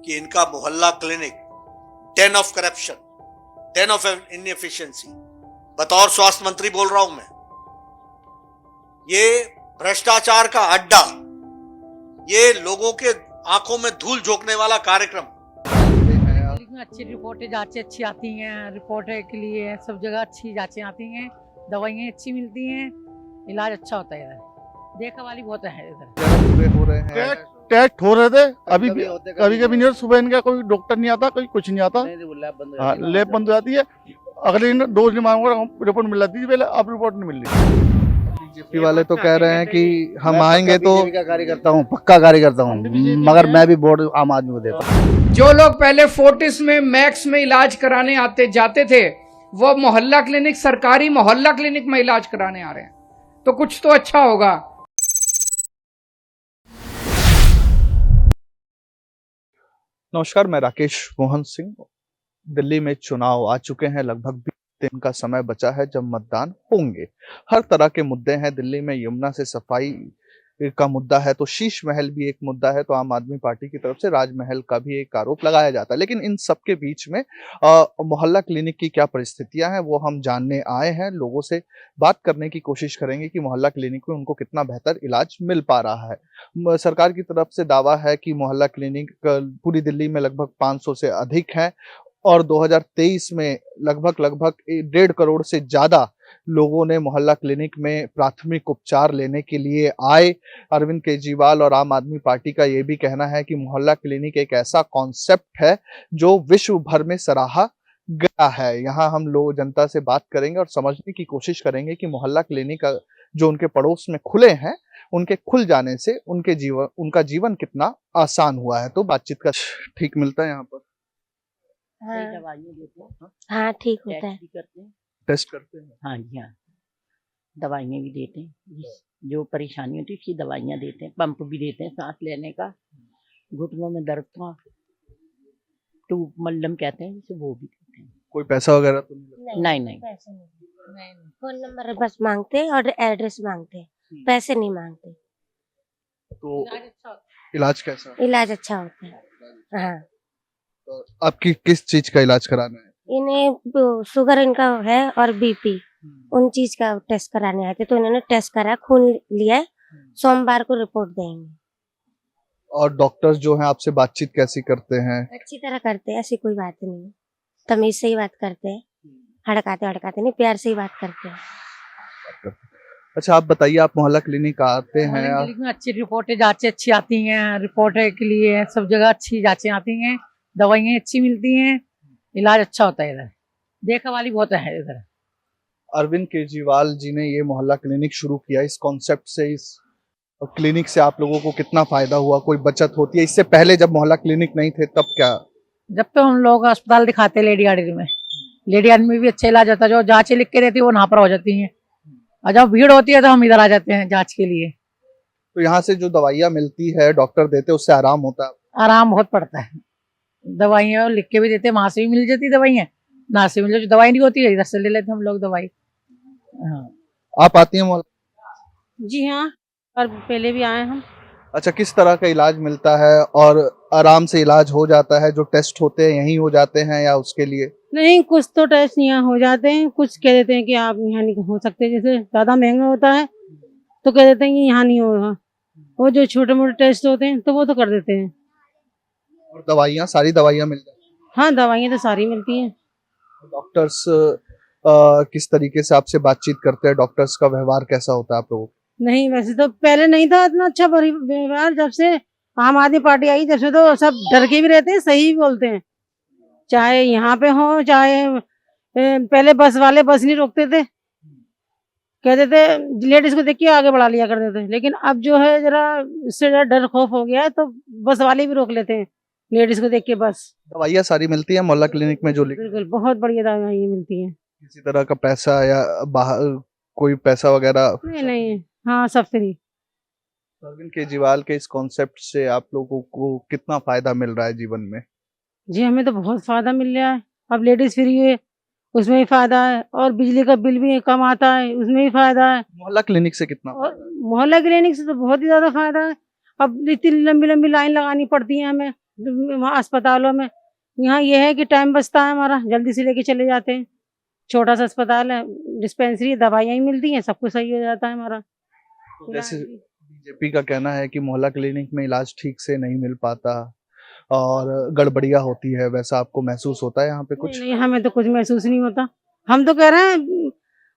कि इनका मोहल्ला clinic Dane of corruption, Dane of inefficiency, बतौर स्वास्थ्य मंत्री बोल रहा हूं मैं, ये भ्रष्टाचार का अड्डा, ये लोगों के आंखों में धूल झोंकने वाला कार्यक्रम। अच्छी रिपोर्टें जांचें अच्छी आती हैं, रिपोर्टें के लिए सब जगह अच्छी जांचें आती हैं, दवाइयाँ अच्छी मिलती हैं, इलाज अच्छा होता है इधर, देखा वाली बहुत है इधर। पूरे हो रहे हैं, टेस्ट हो रहे थे, अभी कभी कभी नहीं, सुबह इनका कोई डॉक्टर नहीं आता, कोई कुछ नहीं आता, हाँ लैब बंद हो जाती है, अगले दिन डोज नहीं मांगूंगा रिपोर्ट मिल जाती थी पहले, अब रिपोर्ट नहीं मिल रही। बीजेपी वाले तो कह रहे हैं कि हम आएंगे तो कार्यकर्ता हूँ, पक्का कार्यकर्ता हूँ, मगर मैं भी वोट आम आदमी को देता हूँ। जो लोग पहले फोर्टिस में, मैक्स में इलाज कराने आते जाते थे, वो मोहल्ला क्लिनिक, सरकारी मोहल्ला क्लिनिक में इलाज कराने आ रहे हैं, तो कुछ तो अच्छा होगा। नमस्कार, मैं राकेश मोहन सिंह। दिल्ली में चुनाव आ चुके हैं, लगभग 20 दिन का समय बचा है जब मतदान होंगे। हर तरह के मुद्दे हैं दिल्ली में, यमुना से सफाई का मुद्दा है तो शीश महल भी एक मुद्दा है, तो आम आदमी पार्टी की तरफ से राजमहल का भी एक आरोप लगाया जाता है। लेकिन इन सब के बीच में मोहल्ला क्लिनिक की क्या परिस्थितियां हैं वो हम जानने आए हैं, लोगों से बात करने की कोशिश करेंगे कि मोहल्ला क्लिनिक में उनको कितना बेहतर इलाज मिल पा रहा है। सरकार की तरफ से दावा है कि मोहल्ला क्लिनिक पूरी दिल्ली में लगभग 500 से अधिक है और 2023 में लगभग 1.5 करोड़ से ज्यादा लोगों ने मोहल्ला क्लिनिक में प्राथमिक उपचार लेने के लिए आए। अरविंद केजरीवाल और आम आदमी पार्टी का ये भी कहना है कि मोहल्ला क्लिनिक एक ऐसा कॉन्सेप्ट है जो विश्व भर में सराहा गया है। यहाँ हम लोग जनता से बात करेंगे और समझने की कोशिश करेंगे कि मोहल्ला क्लिनिक जो उनके पड़ोस में खुले हैं, उनके खुल जाने से उनका जीवन कितना आसान हुआ है। तो बातचीत का ठीक मिलता है यहाँ पर। हाँ, दवाइयाँ देते हैं, हाँ ठीक होता है। टेस्ट भी करते हैं, टेस्ट करते हैं। हाँ जी हाँ, दवाइयाँ भी देते हैं, जो परेशानी होती है उसकी दवाइयाँ देते हैं, पंप भी देते हैं सांस लेने का, घुटनों में दर्द का ट्यूब मल्लम कहते हैं जिसे, वो भी देते हैं। कोई पैसा वगैरह तो नहीं? नहीं। पैसे नहीं, फोन नंबर बस मांगते हैं और एड्रेस मांगते हैं, पैसे नहीं मांगते। तो इलाज कैसा? इलाज अच्छा होता है। हाँ, तो आपकी किस चीज का इलाज कराना है? इन्हें शुगर इनका है और बीपी, उन चीज का टेस्ट कराने आए थे, तो इन्होंने टेस्ट करा, खून लिया है, सोमवार को रिपोर्ट देंगे। और डॉक्टर्स जो हैं आपसे बातचीत कैसी करते हैं? अच्छी तरह करते हैं, ऐसी कोई बात नहीं है, तमीज से ही बात करते हैं, हड़काते नहीं, प्यार से ही बात करते हैं। अच्छा, आप बताइए, आप मोहल्ला क्लिनिक आते हैं? क्लिनिक में अच्छी रिपोर्टें जांचें अच्छी आती हैं, रिपोर्टें के लिए सब जगह अच्छी जांचें आती हैं, दवाइयाँ अच्छी मिलती हैं, इलाज अच्छा होता है इधर, देखा वाली बहुत है इधर। अरविंद केजरीवाल जी ने ये मोहल्ला क्लिनिक शुरू किया, इस कॉन्सेप्ट से, इस क्लिनिक से आप लोगों को कितना फायदा हुआ, कोई बचत होती है? इससे पहले जब मोहल्ला क्लिनिक नहीं थे तब क्या? जब तो हम लोग अस्पताल दिखाते लेडी आर्डरी में, लेडी आर्डरी में भी अच्छा इलाज होता है, जो जांचें लिख के रहती है वो वहाँ पर हो जाती हैं, और जब भीड़ होती है तो हम इधर आ जाते हैं जांच के लिए। तो यहाँ से जो दवाइयाँ मिलती है, डॉक्टर देते हैं, उससे आराम होता है? आराम बहुत पड़ता है, दवाइयाँ लिख के भी देते हैं, वहां से भी मिल जाती दवाइयाँ, ना से मिल जाती, दवाई नहीं होती है इधर से ले लेते हम लोग दवाई। हाँ। आप आती हैं मोहल्ला? जी हाँ, और पहले भी आए हम। अच्छा, किस तरह का इलाज मिलता है और आराम से इलाज हो जाता है? जो टेस्ट होते हैं यहीं हो जाते हैं या उसके लिए? नहीं, कुछ तो टेस्ट यहाँ हो जाते हैं, कुछ कह देते हैं कि आप यहाँ नहीं हो सकते, जैसे ज़्यादा महंगा होता है तो कह देते हैं कि यहाँ नहीं होगा, वो जो छोटे मोटे टेस्ट होते हैं तो वो तो कर देते हैं। और दवाइयाँ, सारी दवाइयाँ मिल जाती हैं? हाँ, दवाइयाँ तो सारी मिलती हैं। डॉक्टर्स किस तरीके से आपसे बातचीत करते हैं? डॉक्टर्स का व्यवहार कैसा होता है आप लोगों को? नहीं, वैसे तो पहले नहीं था इतना अच्छा व्यवहार, जब से आम आदमी पार्टी आई जब से तो सब डर के भी रहते हैं, सही भी बोलते हैं, चाहे यहाँ पे हो चाहे पहले बस वाले बस नहीं रोकते थे, कहते थे लेडीज को देख के आगे बढ़ा लिया करते थे, लेकिन अब जो है जरा इससे जरा डर खौफ हो गया है, तो बस वाले भी रोक लेते हैं लेडीज को देख के बस। दवाइयाँ सारी मिलती है मोहल्ला क्लिनिक में? जो बिल्कुल, बहुत बढ़िया दवाइयाँ मिलती हैं। किसी तरह का पैसा या बाहर कोई पैसा वगैरह? नहीं, हाँ सब फ्री। अरविंद केजरीवाल के इस कॉन्सेप्ट से आप लोगों को कितना फायदा मिल रहा है जीवन में? जी, हमें तो बहुत फायदा मिल रहा है, अब लेडीज फ्री है उसमें भी फायदा है, और बिजली का बिल भी कम आता है उसमें भी फायदा है। मोहल्ला क्लिनिक से कितना? और मोहल्ला क्लिनिक से तो बहुत ही ज्यादा फायदा है, अब इतनी लंबी लंबी लाइन लगानी पड़ती है हमें, वहाँ अस्पतालों में, यहाँ ये है कि टाइम बचता है हमारा, जल्दी से लेके चले जाते हैं। छोटा सा अस्पताल है, डिस्पेंसरी, दवाइयाँ ही मिलती हैं, सब कुछ सही हो जाता है हमारा। तो जैसे बीजेपी का कहना है कि मोहल्ला क्लिनिक में इलाज ठीक से नहीं मिल पाता और गड़बड़ियां होती है, वैसा आपको महसूस होता है यहाँ पे कुछ? नहीं, हमें तो कुछ महसूस नहीं होता। हम तो कह रहे हैं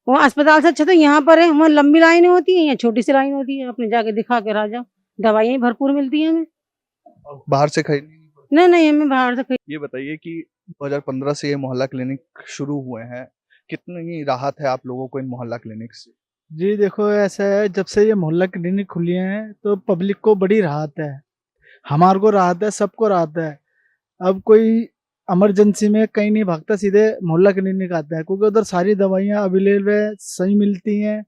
वहाँ अस्पताल से अच्छा तो यहाँ पर है, वहाँ लंबी लाइनें होती हैं, यहाँ छोटी सी लाइन होती है, अपने जाके दिखा कर आ जाओ, दवाइयाँ भरपूर मिलती हैं हमें। और बाहर से खरीदनी नहीं पड़ती? नहीं, हमें बाहर से ये बताइए कि 2015 से ये मोहल्ला क्लिनिक शुरू हुए हैं, कितनी राहत है आप लोगों को इन मोहल्ला क्लिनिक से? जी देखो, ऐसा है, जब से ये मोहल्ला क्लिनिक खुली हैं तो पब्लिक को बड़ी राहत है, हमारे को राहत है, सबको राहत है। अब कोई इमरजेंसी में कहीं नहीं भागता, सीधे मोहल्ला क्लिनिक आता है, क्योंकि उधर सारी दवाइयाँ अवेलेबल है, सही मिलती हैं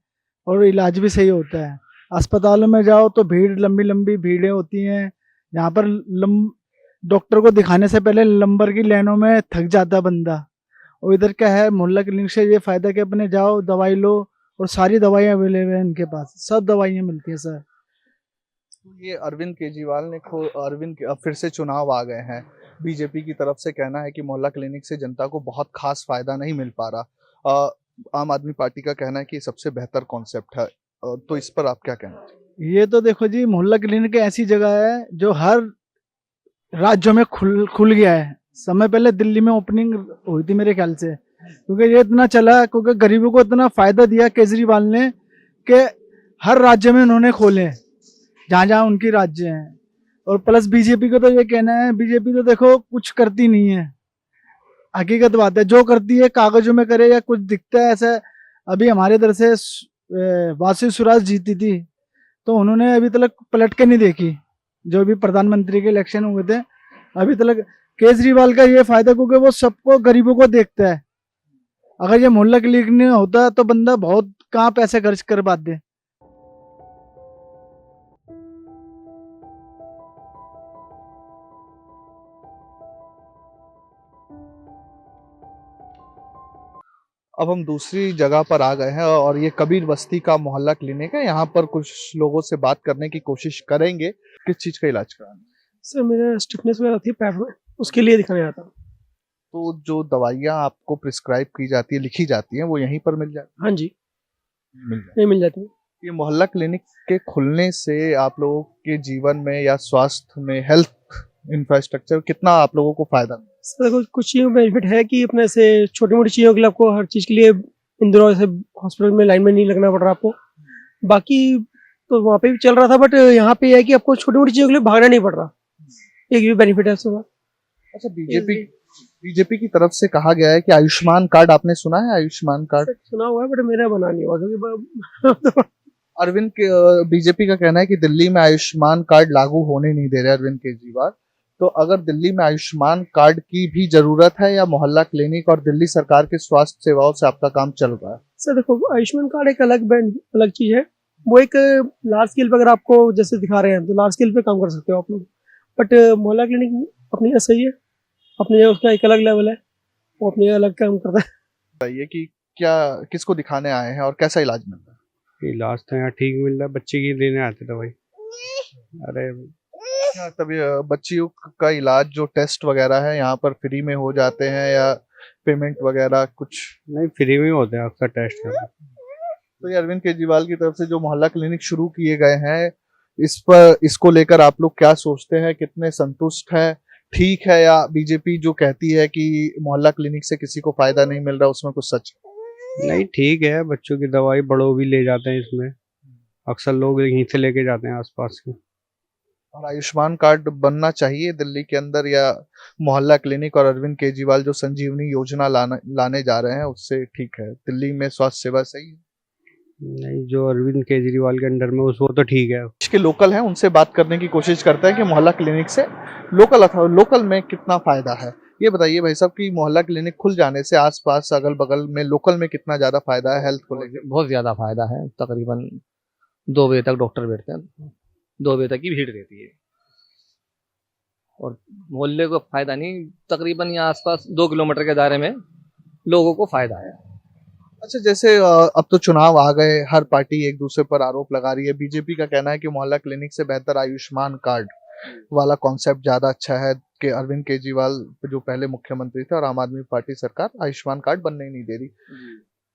और इलाज भी सही होता है। अस्पतालों में जाओ तो भीड़, लंबी लंबी भीड़ें होती हैं, यहाँ पर डॉक्टर को दिखाने से पहले नंबर की लाइनों में थक जाता बंदा। और इधर क्या है, मोहल्ला क्लिनिक से ये फायदा कि अपने जाओ, दवाई लो, और सारी दवाइयाँ अवेलेबल है इनके पास, सब दवाइयाँ मिलती हैं सर। ये अरविंद केजरीवाल ने अब फिर से चुनाव आ गए हैं, बीजेपी की तरफ से कहना है कि मोहल्ला क्लिनिक से जनता को बहुत खास फायदा नहीं मिल पा रहा। आम आदमी पार्टी का कहना है कि सबसे बेहतर कॉन्सेप्ट है, तो इस पर आप क्या कहना चाहिए? ये तो देखो जी, मोहल्ला क्लिनिक ऐसी जगह है जो हर राज्यों में खुल गया है। समय पहले दिल्ली में ओपनिंग हुई थी मेरे ख्याल से, क्योंकि ये इतना चला, क्योंकि गरीबों को इतना फायदा दिया केजरीवाल ने कि हर राज्य में उन्होंने खोले जहाँ जहाँ उनकी राज्य हैं। और प्लस बीजेपी को तो ये कहना है, बीजेपी तो देखो कुछ करती नहीं है, हकीकत बात है, जो करती है कागजों में करे या कुछ दिखता है ऐसा। अभी हमारे इधर से वासी सुराज जीती थी तो उन्होंने अभी तक पलट के नहीं देखी, जो भी प्रधानमंत्री के इलेक्शन हुए थे अभी तक। केजरीवाल का ये फायदा क्योंकि वो सबको, गरीबों को देखता है। अगर ये मोहल्ला क्लिनिक नहीं होता तो बंदा बहुत कहाँ पैसे खर्च कर पाते। अब हम दूसरी जगह पर आ गए हैं और ये कबीर बस्ती का मोहल्ला क्लिनिक है। यहाँ पर कुछ लोगों से बात करने की कोशिश करेंगे। किस चीज का इलाज कराना? सर मेरा स्टिफनेस वगैरह थी पैर में, उसके लिए दिखाने आता हूँ। तो जो दवाइयाँ आपको प्रिस्क्राइब की जाती है, लिखी जाती हैं, वो यहीं पर मिल जाती हाँ जी, है? मिल जाती है। ये मोहल्ला क्लिनिक के खुलने से आप लोगों के जीवन में या स्वास्थ्य में, हेल्थ इंफ्रास्ट्रक्चर, कितना आप लोगों को फायदा? सर देखो, कुछ चीज़ों में बेनिफिट है कि अपने से छोटी मोटी चीज़ों के लिए आपको हर चीज़ के लिए इंदौर से हॉस्पिटल में लाइन में नहीं लगना पड़ रहा आपको। बाकी तो वहाँ पे भी चल रहा था, बट यहाँ पे है कि आपको छोटी मोटी चीज़ों के लिए भागना नहीं पड़ रहा, एक भी बेनिफिट है उसका। अच्छा, बीजेपी की तरफ से कहा गया है कि आयुष्मान कार्ड, आपने सुना है आयुष्मान कार्ड? सुना हुआ है बट मेरा बना नहीं हुआ, क्योंकि अरविंद के बीजेपी का कहना है कि दिल्ली में आयुष्मान कार्ड लागू होने नहीं दे रहे अरविंद केजरीवाल। तो अगर दिल्ली में आयुष्मान कार्ड की भी जरूरत है या मोहल्ला क्लिनिक और दिल्ली सरकार के स्वास्थ्य सेवाओं से आपका काम चल रहा है? सर देखो, आयुष्मान कार्ड एक अलग चीज है, वो एक लार्ज स्केल पे अगर आपको जैसे दिखा रहे हैं तो लार्ज स्केल पे काम कर सकते हो आप लोग, बट मोहल्ला क्लिनिक अपनी जगह सही है, अपनी जगह उसका एक अलग लेवल है, वो अपनी अलग काम करता है। बताइए कि क्या, किसको दिखाने आए हैं और कैसा इलाज मिल रहा है? इलाज तो यहाँ ठीक मिल रहा है, बच्चे की देने आते दवाई। अरे क्या तभी बच्चियों का इलाज, जो टेस्ट वगैरह है यहाँ पर फ्री में हो जाते हैं या पेमेंट वगैरह कुछ? नहीं, फ्री में होते हैं अक्सर टेस्ट। तो ये अरविंद केजरीवाल की तरफ से जो मोहल्ला क्लिनिक शुरू किए गए हैं, इसको लेकर आप लोग क्या सोचते हैं, कितने संतुष्ट हैं? ठीक है, या बीजेपी जो कहती है कि मोहल्ला क्लिनिक से किसी को फायदा नहीं मिल रहा, उसमें कुछ सच? नहीं, ठीक है, बच्चों की दवाई बड़ों भी ले जाते हैं इसमें, अक्सर लोग यहीं से लेके जाते हैं आसपास के। और आयुष्मान कार्ड बनना चाहिए दिल्ली के अंदर, या मोहल्ला क्लिनिक और अरविंद केजरीवाल जो संजीवनी योजना लाने जा रहे हैं उससे ठीक है? दिल्ली में स्वास्थ्य सेवा सही है? नहीं, जो अरविंद केजरीवाल के अंडर में वो तो ठीक है। के लोकल हैं, उनसे बात करने की कोशिश करते हैं कि मोहल्ला क्लिनिक से लोकल में कितना फायदा है। ये बताइए भाई साहब कि मोहल्ला क्लिनिक खुल जाने से आसपास अगल बगल में लोकल में कितना ज्यादा फायदा है हेल्थ को लेकर? बहुत ज्यादा फायदा है। तकरीबन 2 बजे तक डॉक्टर बैठते हैं, 2 बजे तक की भीड़ रहती है, और मोहल्ले को फायदा नहीं, तकरीबन यहाँ आसपास 2 किलोमीटर के दायरे में लोगों को फायदा है। अच्छा, जैसे अब तो चुनाव आ गए, हर पार्टी एक दूसरे पर आरोप लगा रही है। बीजेपी का कहना है कि मोहल्ला क्लिनिक से बेहतर आयुष्मान कार्ड वाला कॉन्सेप्ट ज्यादा अच्छा है, के अरविंद केजरीवाल जो पहले मुख्यमंत्री थे और आम आदमी पार्टी सरकार आयुष्मान कार्ड बनने ही नहीं दे रही।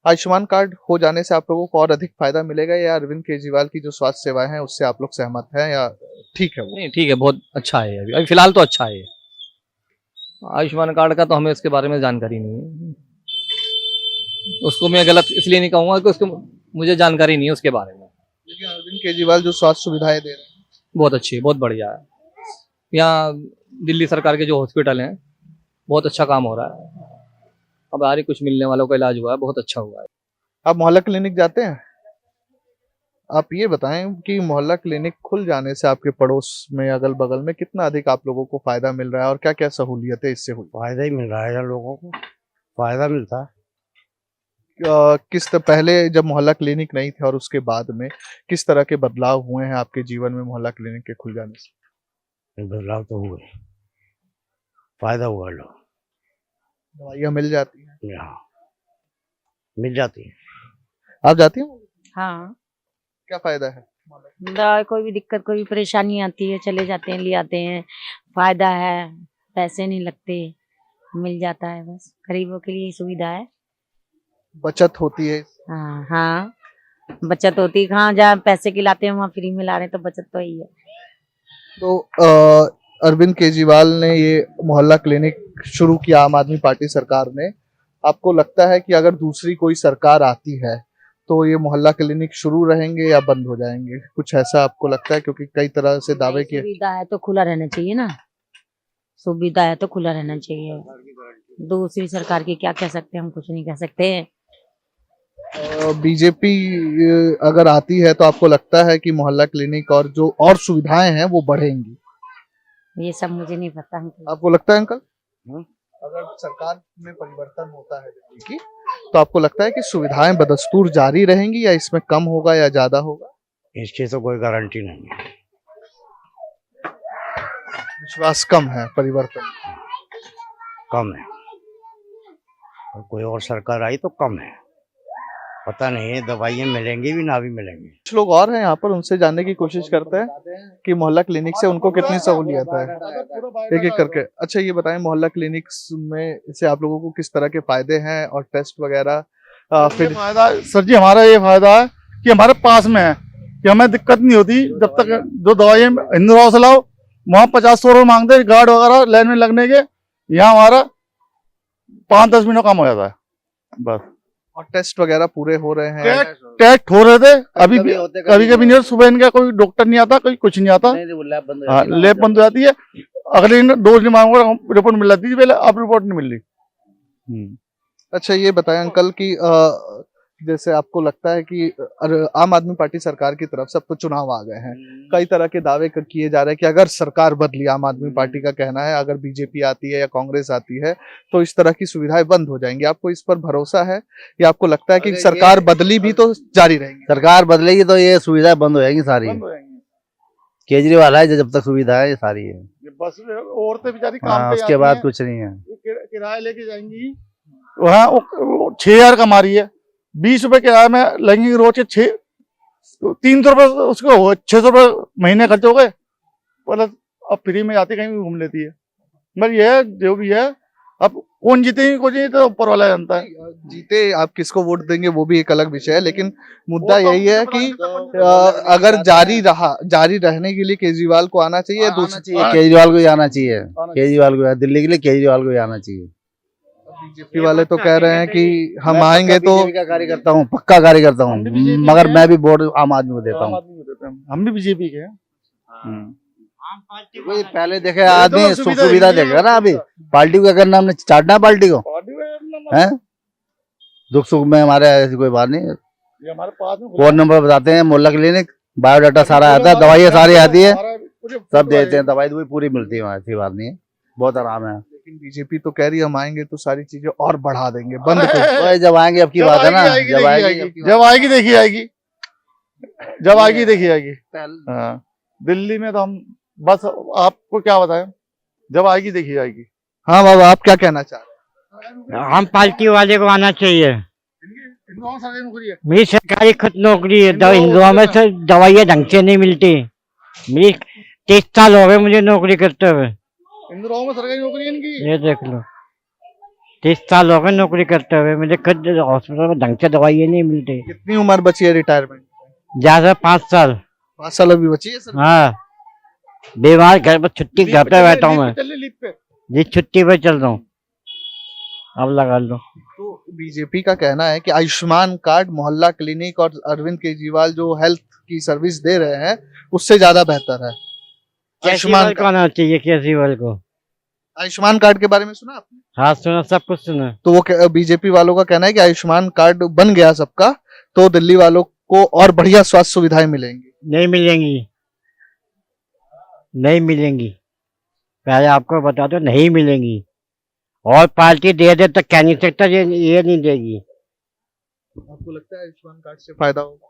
आयुष्मान कार्ड हो जाने से आप लोगों को और अधिक फायदा मिलेगा या अरविंद केजरीवाल की जो स्वास्थ्य सेवाएं हैं उससे आप लोग सहमत हैं या ठीक है वो? नहीं ठीक है, बहुत अच्छा है अभी फिलहाल तो अच्छा है। आयुष्मान कार्ड का तो हमें इसके बारे में जानकारी नहीं है, उसको मैं गलत इसलिए नहीं कहूँगा कि उसको मुझे जानकारी नहीं है उसके बारे में। लेकिन अरविंद केजरीवाल जो स्वास्थ्य सुविधाएं दे रहे हैं बहुत अच्छी है, बहुत बढ़िया है। यहाँ दिल्ली सरकार के जो हॉस्पिटल हैं बहुत अच्छा काम हो रहा है। अब आ रही कुछ मिलने वालों का इलाज हुआ है, बहुत अच्छा हुआ है। आप मोहल्ला क्लिनिक जाते हैं? आप ये बताएं कि मोहल्ला क्लिनिक खुल जाने से आपके पड़ोस में अगल बगल में कितना अधिक आप लोगों को फायदा मिल रहा है और क्या क्या सहूलियतें इससे हुई? फायदा ही मिल रहा है यार, लोगों को फायदा मिलता है। पहले जब मोहल्ला क्लिनिक नहीं थे और उसके बाद में किस तरह के बदलाव हुए हैं आपके जीवन में मोहल्ला क्लिनिक के खुल जाने से? बदलाव तो हुए, फायदा हुआ। लोग दवाइयाँ मिल जाती हैं? यहाँ मिल जाती है। आप जाती हैं? हाँ, क्या फायदा है? दवा कोई भी दिक्कत कोई भी परेशानी आती है चले जाते हैं, ले आते हैं, फायदा है, पैसे नहीं लगते, मिल जाता है, बस गरीबों के लिए सुविधा है। बचत होती है? हाँ हाँ, बचत होती है। कहाँ जहाँ पैसे खिलाते हैं वहाँ फ्री में ला रहे हैं, तो बचत तो ही है। तो अरविंद केजरीवाल ने ये मोहल्ला क्लिनिक शुरू किया आम आदमी पार्टी सरकार ने, आपको लगता है कि अगर दूसरी कोई सरकार आती है तो ये मोहल्ला क्लिनिक शुरू रहेंगे या बंद हो जाएंगे? कुछ ऐसा आपको लगता है? क्योंकि कई तरह से दावे किए। सुविधा है तो खुला रहना चाहिए ना, सुविधा है तो खुला रहना चाहिए। दूसरी सरकार की क्या कह सकते हैं, हम कुछ नहीं कह सकते। बीजेपी अगर आती है तो आपको लगता है कि मोहल्ला क्लिनिक और जो और सुविधाएं हैं वो बढ़ेंगी? ये सब मुझे नहीं पता। आपको लगता है अंकल? अगर सरकार में परिवर्तन होता है दिल्ली की तो आपको लगता है कि सुविधाएं बदस्तूर जारी रहेंगी या इसमें कम होगा या ज्यादा होगा? इसकी तो कोई गारंटी नहीं है। विश्वास कम है परिवर्तन? कम है, और कोई और सरकार आई तो कम है। पता नहीं है, दवाइयाँ मिलेंगी भी ना भी मिलेंगी। कुछ लोग और हैं यहाँ पर, उनसे जानने की कोशिश करते हैं कि मोहल्ला क्लिनिक से उनको कितनी सहूलियत है, एक एक करके। अच्छा ये बताएं, मोहल्ला क्लिनिक में से आप लोगों को किस तरह के फायदे हैं और टेस्ट वगैरह? फिर फायदा सर जी हमारा ये फायदा है कि हमारे पास में है कि हमें दिक्कत नहीं होती। जब तक जो दवाई इंदौर से लाओ वहाँ 50-100 रुपये मांगते हैं गार्ड वगैरह लाइन में लगने के, यहाँ हमारा 5-10 मिनट काम हो जाता है बस। और टेस्ट वगैरह पूरे हो रहे हैं? टेस्ट हो रहे थे अभी भी, कभी कभी नहीं। सुबह इनका कोई डॉक्टर नहीं आता, कोई कुछ नहीं आता, लैब बंद हो जाती है। अगले दिन डोज नहीं मांगो रिपोर्ट मिल जाती थी पहले, अब रिपोर्ट नहीं मिल रही। अच्छा ये बताएं अंकल कि जैसे आपको लगता है कि आम आदमी पार्टी सरकार की तरफ से अब तो चुनाव आ गए हैं, कई तरह के दावे किए जा रहे हैं कि अगर सरकार बदली, आम आदमी पार्टी का कहना है अगर बीजेपी आती है या कांग्रेस आती है तो इस तरह की सुविधाएं बंद हो जाएंगी। आपको इस पर भरोसा है या आपको लगता है कि सरकार बदली भी तो जारी रहेगी? सरकार बदलेगी तो ये सुविधाएं बंद हो जाएंगी सारी। केजरीवाल है जब तक सुविधा है ये सारी है, बस औरतें बेचारी काम पे उसके बाद कुछ नहीं है। किराया लेके जाएंगी वहाँ 6,000 कमा रही है, 20 रुपए किराया में लगेंगे रोज के 300 रुपए, उसको 600 रुपए महीने खर्च हो गए, प्लस अब फ्री में जाती कहीं भी घूम लेती है। मगर यह जो भी है, अब कौन जीतेगी कौन जीते तो ऊपर वाला जानता है। जीते आप किसको वोट देंगे वो भी एक अलग विषय है, लेकिन मुद्दा यही है कि अगर जारी रहने के लिए केजरीवाल को आना चाहिए। केजरीवाल को ही आना चाहिए, केजरीवाल को, दिल्ली के लिए केजरीवाल को ही आना चाहिए। बीजेपी वाले तो कह रहे हैं कि हम आएंगे तो कार्यकर्ता हूँ, पक्का कार्यकर्ता हूँ, मगर मैं भी वोट आम आदमी को देता हूँ। हम भी बीजेपी के हैं। पहले देखे आदमी सुख सुविधा देखेगा ना, अभी पार्टी को क्या करना, हमने चाटना पार्टी को है। दुख सुख में हमारे ऐसी कोई बात नहीं। फोन नंबर बताते हैं, मोहल्ला क्लिनिक, बायोडाटा सारा आता है, दवाइयाँ सारी आती है, सब देते हैं, दवाई पूरी मिलती है, ऐसी बात नहीं है, बहुत आराम है। लेकिन बीजेपी तो कह रही है हम आएंगे तो सारी चीजें और बढ़ा देंगे, बंद कर। जब आएंगे, अब की बात है ना, जब आएगी देखी आएगी, जब आएगी देखी आएगी। हाँ, दिल्ली में तो हम बस आपको क्या बताएं, जब आएगी देखी आएगी। हाँ बाबा, आप क्या कहना चाह रहे हैं? हम पार्टी वाले को आना चाहिए। मेरी सरकारी खुद नौकरी है, हिंदुओं में से दवाइयाँ ढंग से नहीं मिलती। मेरी 23 साल हो गए मुझे नौकरी करते हुए, इंदौर में सरकारी नौकरी है इनकी। ये देख लो 30 साल हो गए नौकरी करते हुए, मुझे खुद हॉस्पिटल में ढंग से दवाइयाँ नहीं मिलती। कितनी उम्र बची है रिटायरमेंट? ज्यादा 5 साल। 5 साल अभी बची है सर। हाँ, बीमार घर पर छुट्टी, घर पे बैठा हूँ मैं लीप पे जी, छुट्टी पे चल रहा हूँ, अब लगा लो। तो बीजेपी का कहना है कि आयुष्मान कार्ड, मोहल्ला क्लिनिक और अरविंद केजरीवाल जो हेल्थ की सर्विस दे रहे हैं उससे ज्यादा बेहतर है। केजरीवाल को आना चाहिए, केजरीवाल को। आयुष्मान कार्ड के बारे में सुना आपने? हाँ सुना, सब कुछ सुना। तो वो बीजेपी वालों का कहना है कि आयुष्मान कार्ड बन गया सबका तो दिल्ली वालों को और बढ़िया स्वास्थ्य सुविधाएं मिलेंगी। नहीं मिलेंगी, नहीं मिलेंगी, पहले आपको बता दो, नहीं मिलेंगी। और पार्टी दे दे तो कह नहीं सकता ये नहीं देगी। आपको लगता है आयुष्मान कार्ड से फायदा होगा?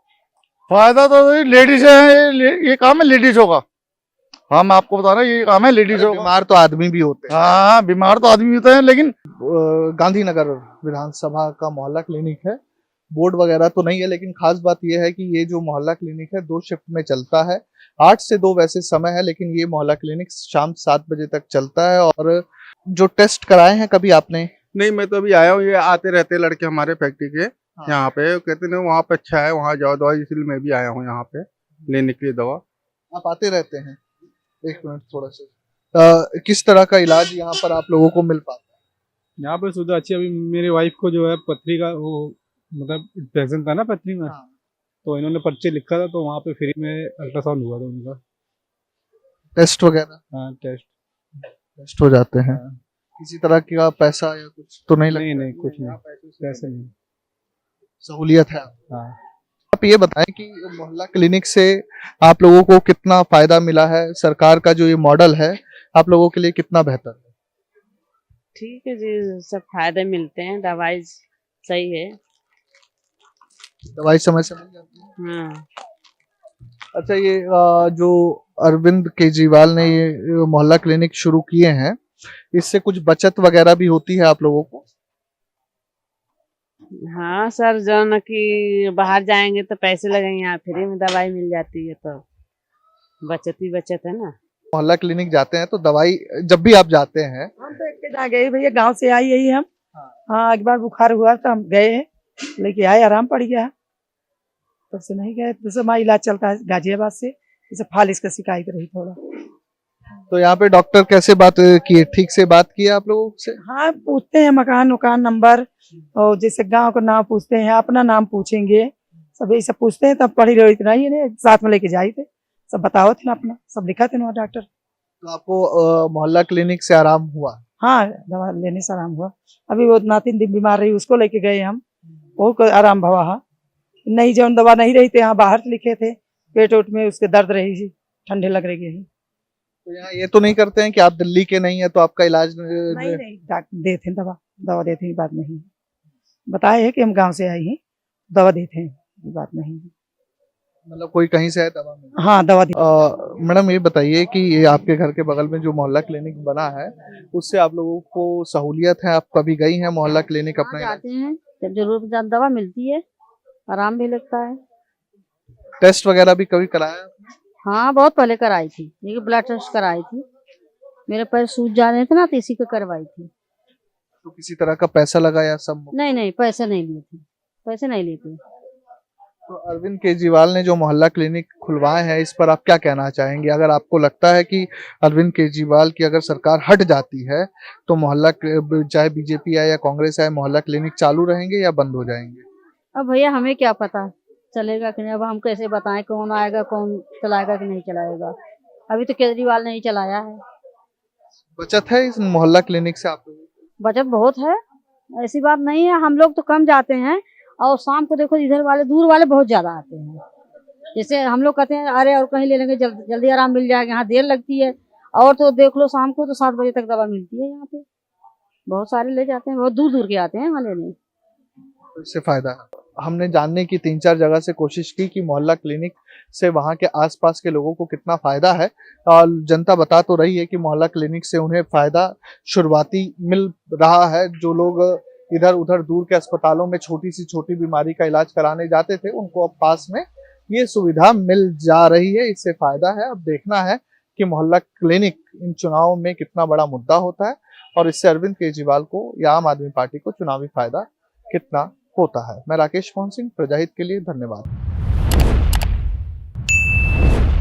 फायदा तो लेडीज है, ये काम है लेडीजों का। हम आपको बता रहे हैं ये काम है लेडीजों का। बीमार तो आदमी भी होते हैं। हाँ, बीमार तो आदमी होते हैं, लेकिन गांधीनगर विधानसभा का मोहल्ला क्लिनिक है, बोर्ड वगैरह तो नहीं है, लेकिन खास बात यह है कि ये जो मोहल्ला क्लिनिक है 2 शिफ्ट में चलता है। 8 से 2 वैसे समय है, लेकिन ये मोहल्ला क्लिनिक शाम 7 बजे तक चलता है। और जो टेस्ट कराए हैं कभी आपने? नहीं, मैं तो अभी आया हूँ, ये आते रहते लड़के हमारे फैक्ट्री के यहाँ पे, कहते हैं वहाँ पे अच्छा है, वहाँ जाओ दवा, इसलिए मैं भी आया हूँ यहाँ पे लेने के लिए दवा। आप आते रहते हैं? एक मिनट थोड़ा सा, किस तरह का इलाज यहाँ पर आप लोगों को मिल पाता है? यहाँ पे सुविधा अच्छी। अभी मेरी वाइफ को जो है पथरी का वो मतलब इन्फेक्शन था ना पथरी में, तो इन्होंने पर्चे लिखा था, तो वहाँ पे फ्री में अल्ट्रासाउंड हुआ था उनका। टेस्ट वगैरह? हाँ, टेस्ट हो जाते हैं। किसी तरह का पैसा या कुछ तो नहीं लगता? नहीं, कुछ नहीं, पैसे नहीं, सहूलियत है। हाँ। आप ये बताएं कि मोहल्ला क्लिनिक से आप लोगों को कितना फायदा मिला है? सरकार का जो ये मॉडल है आप लोगों के लिए कितना बेहतर है? ठीक है जी, सब फायदे मिलते हैं, दवाई सही है, दवाई समय से मिल जाती है। हाँ। अच्छा, ये जो अरविंद केजरीवाल ने ये मोहल्ला क्लिनिक शुरू किए हैं, इससे कुछ बचत वगैरह भी होती है आप लोगों को? हाँ सर, जो न कि बाहर जाएंगे तो पैसे लगेंगे, यहाँ फ्री में दवाई मिल जाती है, तो बचत ही बचत है ना। मोहल्ला क्लिनिक जाते हैं तो दवाई जब भी आप जाते हैं? हम तो एक जा गए भैया, गांव से आई यही हम। हाँ, एक बार बुखार हुआ तो हम गए हैं, लेके आए, आराम पड़ गया, तब से नहीं गए। तो हमारा इलाज चलता है गाजियाबाद से, जैसे फालिस का शिकायत रही थोड़ा। तो यहाँ पे डॉक्टर कैसे बात किए? ठीक से बात की आप लोगों से? हाँ, पूछते हैं मकान उकान नंबर, और जैसे गांव का नाम पूछते हैं, अपना नाम पूछेंगे, सब यही सब पूछते हैं। तब पढ़ी रही इतना ही नहीं, साथ में लेके जाए थे, सब बताओ थे ना, अपना सब लिखा थे ना डॉक्टर। तो आपको मोहल्ला क्लिनिक से आराम हुआ? हाँ, दवा लेने से आराम हुआ। अभी वो नातिन दिन बीमार रही, उसको लेके गए हम, वो को आराम भवा। हाँ, नहीं जो दवा नहीं रही थे, यहाँ बाहर से लिखे थे, पेट उट में उसके दर्द रही थी, ठंडे लग रही है। तो यहाँ ये तो नहीं करते हैं कि आप दिल्ली के नहीं है तो आपका इलाज नहीं देते हैं, दवा देते हैं, बात नहीं। बताए है कि हम गांव से आए हैं, दवा देते हैं, बात नहीं। मतलब कोई कहीं से है दवा में? हाँ, दवा मैडम ये बताइए कि ये आपके घर के बगल में जो मोहल्ला क्लिनिक बना है, उससे आप लोगों को सहूलियत है? आप कभी गई हैं मोहल्ला क्लिनिक अपने? जाते हैं, जब जरूरत दवा मिलती है, आराम भी लगता है। टेस्ट वगैरह भी कभी कराया? हाँ, बहुत पहले कराई थी, ये ब्लड टेस्ट कराई थी, मेरे पैर सूज जा रहे थे ना, तो इसी को करवाई थी। तो किसी तरह का पैसा लगा या सब? नहीं, पैसे नहीं लिए थे, पैसे नहीं लेते। तो अरविंद केजरीवाल ने जो मोहल्ला क्लिनिक खुलवाए हैं, इस पर आप क्या कहना चाहेंगे? अगर आपको लगता है कि अरविंद केजरीवाल की अगर सरकार हट जाती है तो मोहल्ला, चाहे बीजेपी आए या कांग्रेस आए, मोहल्ला क्लिनिक चालू रहेंगे या बंद हो जाएंगे? अब भैया हमें क्या पता चलेगा कि नहीं, अब हम कैसे बताएं कौन आएगा, कौन चलाएगा कि नहीं चलाएगा। अभी तो केजरीवाल ने ही चलाया है। बचत है इस मोहल्ला क्लिनिक से आप लोगों को? बचत बहुत है, ऐसी बात नहीं है। हम लोग तो कम जाते हैं, और शाम को देखो इधर वाले दूर वाले बहुत ज्यादा आते हैं। जैसे हम लोग कहते हैं अरे और कहीं ले लेंगे, जल्दी आराम मिल जाएगा, यहाँ देर लगती है। और तो देख लो शाम को तो 7 बजे तक दवा मिलती है यहाँ पे, बहुत सारे ले जाते हैं, बहुत दूर दूर के आते हैं वहाँ लेने। इससे फायदा है। हमने जानने की 3-4 जगह से कोशिश की कि मोहल्ला क्लिनिक से वहां के आसपास के लोगों को कितना फायदा है, और जनता बता तो रही है कि मोहल्ला क्लिनिक से उन्हें फायदा शुरुआती मिल रहा है। जो लोग इधर उधर दूर के अस्पतालों में छोटी सी छोटी बीमारी का इलाज कराने जाते थे, उनको अब पास में ये सुविधा मिल जा रही है, इससे फायदा है। अब देखना है कि मोहल्ला क्लिनिक इन चुनाव में कितना बड़ा मुद्दा होता है और इससे अरविंद केजरीवाल को या आम आदमी पार्टी को चुनावी फायदा कितना होता है। मैं राकेश मोहन सिंह, प्रजाहित के लिए धन्यवाद।